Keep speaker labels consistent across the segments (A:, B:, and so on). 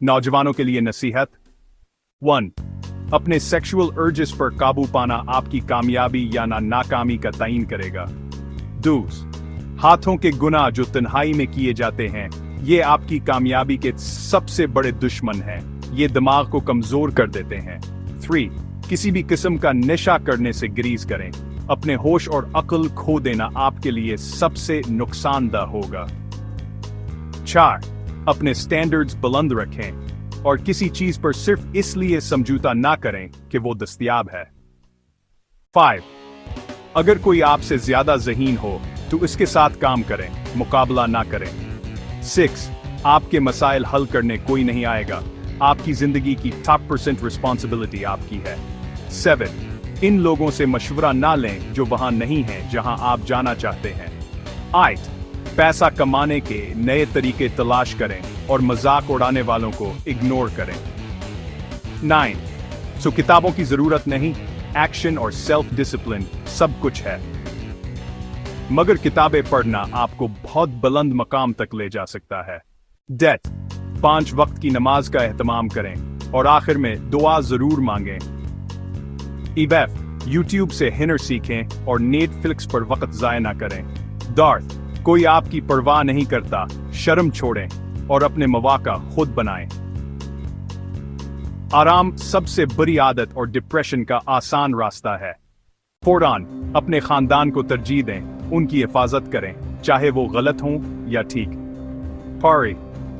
A: नौजवानों के लिए नसीहत। 1. अपने सेक्सुअल अर्जेस पर काबू पाना आपकी कामयाबी या नाकामी का तयन करेगा। 2. हाथों के गुनाह जो तन्हाई में किए जाते हैं, ये आपकी कामयाबी के सबसे बड़े दुश्मन हैं। ये दिमाग को कमजोर कर देते हैं। 3. किसी भी किस्म का नशा करने से गुरेज करें। अपने होश और अक्ल खो देना आपके लिए सबसे नुकसानदा होगा। 4. अपने स्टैंडर्ड्स बुलंद रखें और किसी चीज पर सिर्फ इसलिए समझौता ना करें कि वो दस्तयाब है। 5. अगर कोई आपसे ज्यादा ज़हीन हो तो इसके साथ काम करें, मुकाबला ना करें। 6. आपके मसाइल हल करने कोई नहीं आएगा, आपकी जिंदगी की 10% रिस्पॉन्सिबिलिटी आपकी है। 7. इन लोगों से मशवरा ना लें जो वहां नहीं हैं जहां आप जाना चाहते हैं। 8. पैसा कमाने के नए तरीके तलाश करें और मजाक उड़ाने वालों को इग्नोर करें। 9. सो किताबों की जरूरत नहीं, एक्शन और सेल्फ डिसिप्लिन सब कुछ है। मगर किताबें पढ़ना आपको बहुत बुलंद मकाम तक ले जा सकता है। 10. 5 वक्त की नमाज का एहतमाम करें और आखिर में दुआ जरूर मांगें। 11. यूट्यूब से हिनर सीखें और नेटफ्लिक्स पर वक्त जाया ना करें। 12. कोई आपकी परवाह नहीं करता, शर्म छोड़ें और अपने मौका खुद बनाएं। आराम सबसे बुरी आदत और डिप्रेशन का आसान रास्ता है। 14. अपने खानदान को तरजीह दें, उनकी हिफाजत करें, चाहे वो गलत हों या ठीक। 15.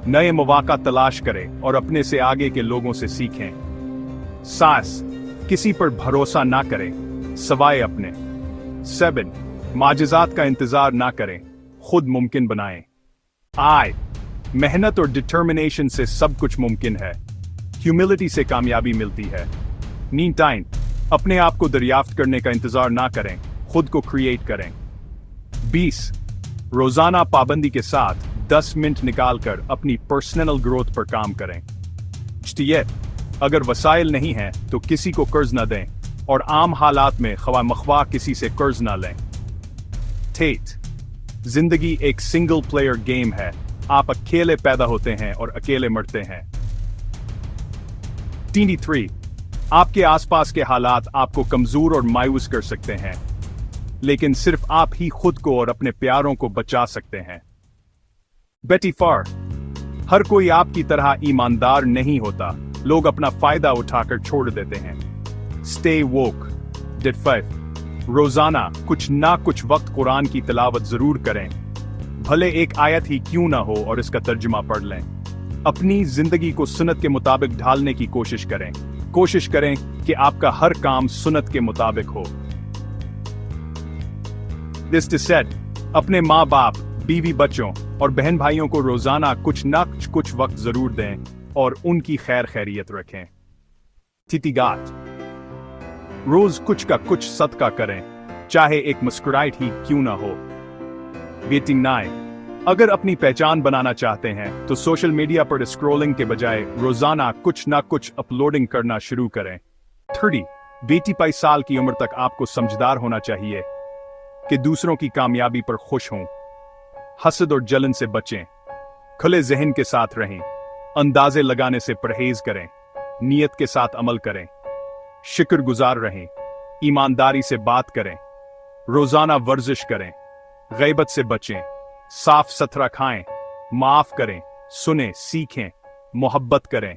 A: नए मौका तलाश करें और अपने से आगे के लोगों से सीखें। 16. किसी पर भरोसा ना करें सवाए अपने। 7. माजिज़ात का इंतजार ना करें, खुद मुमकिन बनाएं। 8. मेहनत और डिटर्मिनेशन से सब कुछ मुमकिन है। ह्यूमिलिटी से कामयाबी मिलती है। 9. अपने आप को दरियाफ्त करने का इंतजार ना करें, खुद को क्रिएट करें। 20. रोजाना पाबंदी के साथ 10 मिनट निकालकर अपनी पर्सनल ग्रोथ पर काम करें। 21. अगर वसाइल नहीं हैं तो किसी को कर्ज न दें और आम हालात में ख्वा मख्वा किसी से कर्ज न लें। 8. जिंदगी एक सिंगल प्लेयर गेम है, आप अकेले पैदा होते हैं और अकेले मरते हैं। 23. आपके आसपास के हालात आपको कमजोर और मायूस कर सकते हैं, लेकिन सिर्फ आप ही खुद को और अपने प्यारों को बचा सकते हैं। 24. हर कोई आपकी तरह ईमानदार नहीं होता, लोग अपना फायदा उठाकर छोड़ देते हैं। स्टे वोक। 5. रोजाना कुछ ना कुछ वक्त कुरान की तिलावत जरूर करें, भले एक आयत ही क्यों ना हो, और इसका तर्जुमा पढ़ लें। अपनी जिंदगी को सुन्नत के मुताबिक ढालने की कोशिश करें। कोशिश करें कि आपका हर काम सुन्नत के मुताबिक हो। दिस इज सेड, अपने माँ बाप, बीवी बच्चों और बहन भाइयों को रोजाना कुछ ना कुछ वक्त जरूर दें और उनकी खैर खैरियत रखें। तितिगात, रोज कुछ का कुछ सदका करें, चाहे एक मुस्कुराहट ही क्यों ना हो। वेटिंग नाइ, अगर अपनी पहचान बनाना चाहते हैं तो सोशल मीडिया पर स्क्रॉलिंग के बजाय रोजाना कुछ ना कुछ अपलोडिंग करना शुरू करें। 30. 25 साल की उम्र तक आपको समझदार होना चाहिए कि दूसरों की कामयाबी पर खुश हों। हसद और जलन से बचें, खुले जहन के साथ रहें, अंदाजे लगाने से परहेज करें, नियत के साथ अमल करें, शुक्रगुजार रहें, ईमानदारी से बात करें, रोजाना वर्जिश करें, गैबत से बचें, साफ सुथरा खाएं, माफ करें, सुने, सीखें, मोहब्बत करें।